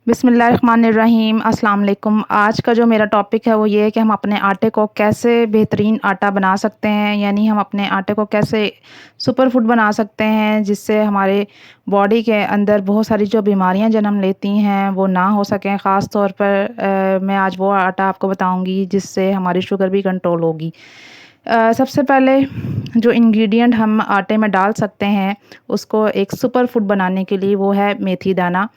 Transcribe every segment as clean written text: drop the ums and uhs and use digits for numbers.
बिस्मिल्लाहिर्रहमानिर्रहीम अस्सलाम वालेकुम। आज का जो मेरा टॉपिक है वो ये है कि हम अपने आटे को कैसे बेहतरीन आटा बना सकते हैं, यानी हम अपने आटे को कैसे सुपर फूड बना सकते हैं जिससे हमारे बॉडी के अंदर बहुत सारी जो बीमारियां जन्म लेती हैं वो ना हो सकें। ख़ास तौर पर मैं आज वो आटा आपको बताऊंगी जिससे हमारी शुगर भी कंट्रोल होगी। सबसे पहले जो इंग्रेडिएंट हम आटे में डाल सकते हैं उसको एक सुपर फूड बनाने के लिए वो है मेथी दाना।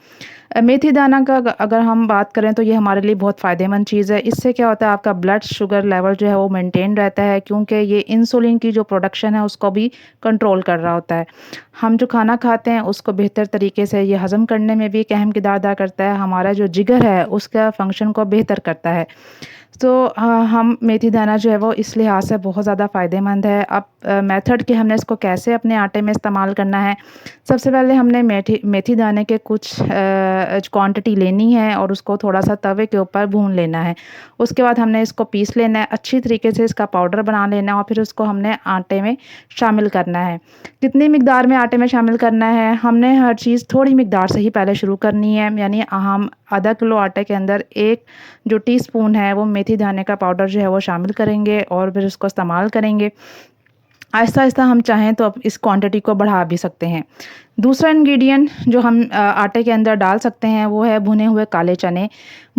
मेथी दाना का अगर हम बात करें तो ये हमारे लिए बहुत फ़ायदेमंद चीज़ है। इससे क्या होता है, आपका ब्लड शुगर लेवल जो है वो मेंटेन रहता है, क्योंकि ये इंसुलिन की जो प्रोडक्शन है उसको भी कंट्रोल कर रहा होता है। हम जो खाना खाते हैं उसको बेहतर तरीके से ये हज़म करने में भी एक अहम किरदार अदा करता है। हमारा जो जिगर है उसका फंक्शन को बेहतर करता है। तो हम मेथी दाना जो है वो इस लिहाज से बहुत ज़्यादा फ़ायदेमंद है। अब मेथड कि हमने इसको कैसे अपने आटे में इस्तेमाल करना है। सबसे पहले हमने मेथी दाने के कुछ क्वांटिटी लेनी है और उसको थोड़ा सा तवे के ऊपर भून लेना है। उसके बाद हमने इसको पीस लेना है, अच्छी तरीके से इसका पाउडर बना लेना है और फिर उसको हमने आटे में शामिल करना है। कितनी मिकदार में आटे में शामिल करना है, हमने हर चीज़ थोड़ी मिकदार से ही पहले शुरू करनी है। यानी हम आधा किलो आटे के अंदर एक जो टीस्पून है वो मेथी दाने का पाउडर जो है वो शामिल करेंगे और फिर उसको इस्तेमाल करेंगे। आहिस्ता आहिस्ता हम चाहें तो अब इस क्वांटिटी को बढ़ा भी सकते हैं। दूसरा इंग्रेडिएंट जो हम आटे के अंदर डाल सकते हैं वो है भुने हुए काले चने।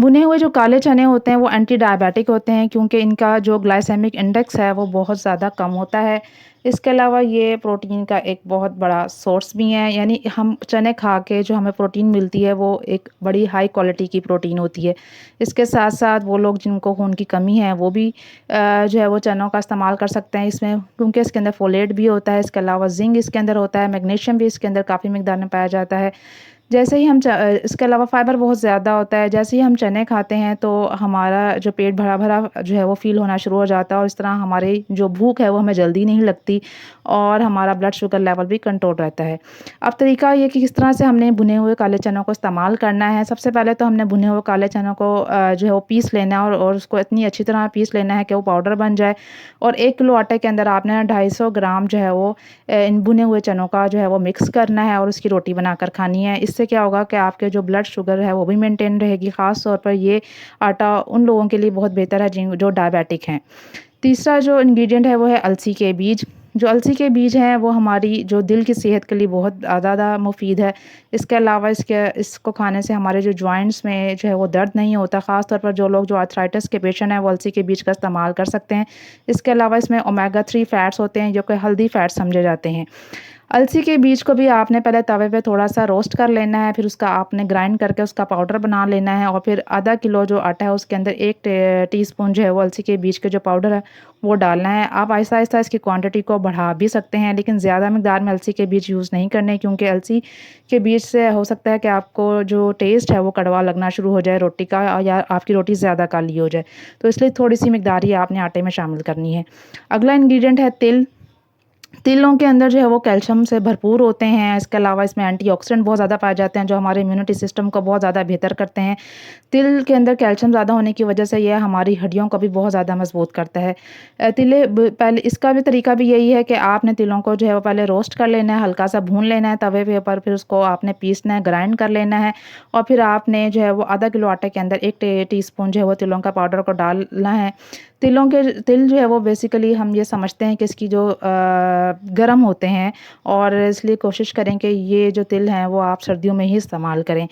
भुने हुए जो काले चने होते हैं वो एंटी डायबिटिक होते हैं, क्योंकि इनका जो ग्लाइसेमिक इंडेक्स है वो बहुत ज़्यादा कम होता है। इसके अलावा ये प्रोटीन का एक बहुत बड़ा सोर्स भी है, यानी हम चने खा के जो हमें प्रोटीन मिलती है वो एक बड़ी हाई क्वालिटी की प्रोटीन होती है। इसके साथ साथ वो लोग जिनको खून की कमी है वो भी जो है वो चनों का इस्तेमाल कर सकते हैं इसमें, क्योंकि इसके अंदर फोलेट भी होता है। इसके अलावा जिंक इसके अंदर होता है, मैग्नीशियम भी इसके अंदर काफ़ी मिकदार में पाया जाता है। जैसे ही हम इसके अलावा फ़ाइबर बहुत ज़्यादा होता है। जैसे ही हम चने खाते हैं तो हमारा जो पेट भरा भरा जो है वो फ़ील होना शुरू हो जाता है और इस तरह हमारी जो भूख है वो हमें जल्दी नहीं लगती और हमारा ब्लड शुगर लेवल भी कंट्रोल रहता है। अब तरीका ये कि किस तरह से हमने भुने हुए काले चनों को इस्तेमाल करना है। सबसे पहले तो हमने भुने हुए काले चनों को जो है वो पीस लेना है और उसको इतनी अच्छी तरह पीस लेना है कि वो पाउडर बन जाए। और 1 किलो आटे के अंदर आपने 250 ग्राम जो है वो इन भुने हुए चनों का जो है वो मिक्स करना है और उसकी रोटी बनाकर खानी है। इससे क्या होगा कि आपके जो ब्लड शुगर है वो भी मेंटेन रहेगी। ख़ास तौर पर ये आटा उन लोगों के लिए बहुत बेहतर है जिन जो डायबिटिक हैं। तीसरा जो इंग्रेडिएंट है वो है अलसी के बीज। जो अलसी के बीज हैं वो हमारी जो दिल की सेहत के लिए बहुत ज़्यादा मुफीद है। इसके अलावा इसको खाने से हमारे जो जॉइंट्स में जो है वो दर्द नहीं होता। ख़ास तौर पर जो लोग जो आर्थराइटिस के पेशेंट हैं वो अलसी के बीज का इस्तेमाल कर सकते हैं। इसके अलावा इसमें ओमेगा 3 फैट्स होते हैं जो कि हेल्दी फैट्स समझे जाते हैं। अलसी के बीज को भी आपने पहले तवे पे थोड़ा सा रोस्ट कर लेना है, फिर उसका आपने ग्राइंड करके उसका पाउडर बना लेना है और फिर आधा किलो जो आटा है उसके अंदर 1 टीस्पून जो है वो अलसी के बीज के जो पाउडर है वो डालना है। आप आहिस्ता आहिस्ता इसकी क्वांटिटी को बढ़ा भी सकते हैं, लेकिन ज़्यादा मिकदार में अलसी के बीज यूज़ नहीं करने, क्योंकि अलसी के बीज से हो सकता है कि आपको जो टेस्ट है वो कड़वा लगना शुरू हो जाए रोटी का, या आपकी रोटी ज़्यादा काली हो जाए। तो इसलिए थोड़ी सी मिकदार ही आपने आटे में शामिल करनी है। अगला इंग्रेडिएंट है तिल। तिलों के अंदर जो है वो कैल्शियम से भरपूर होते हैं। इसके अलावा इसमें एंटीऑक्सीडेंट बहुत ज़्यादा पाए जाते हैं जो हमारे इम्यूनिटी सिस्टम को बहुत ज़्यादा बेहतर करते हैं। तिल के अंदर कैल्शियम ज़्यादा होने की वजह से यह हमारी हड्डियों को भी बहुत ज़्यादा मजबूत करता है। पहले इसका भी तरीका भी यही है कि आपने तिलों को जो है वो पहले रोस्ट कर लेना है, हल्का सा भून लेना है तवे पे ऊपर, फिर उसको आपने पीसना है, ग्राइंड कर लेना है और फिर आपने जो है वो आधा किलो आटे के अंदर 1 टीस्पून जो है वो तिलों का पाउडर को डालना है। तिल जो है वो बेसिकली हम ये समझते हैं कि इसकी जो गर्म होते हैं और इसलिए कोशिश करें कि ये जो तिल हैं वो आप सर्दियों में ही इस्तेमाल करें।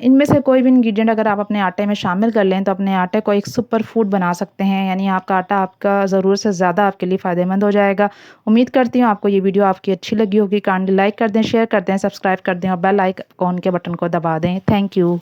इनमें से कोई भी इंग्रेडिएंट अगर आप अपने आटे में शामिल कर लें तो अपने आटे को एक सुपर फूड बना सकते हैं, यानी आपका आटा आपका ज़रूरत से ज़्यादा आपके लिए फ़ायदेमंद हो जाएगा। उम्मीद करती हूँ आपको ये वीडियो आपकी अच्छी लगी होगी। काइंडली लाइक कर दें, शेयर कर दें, सब्सक्राइब कर दें और बेल आइकन के बटन को दबा दें। Thank you.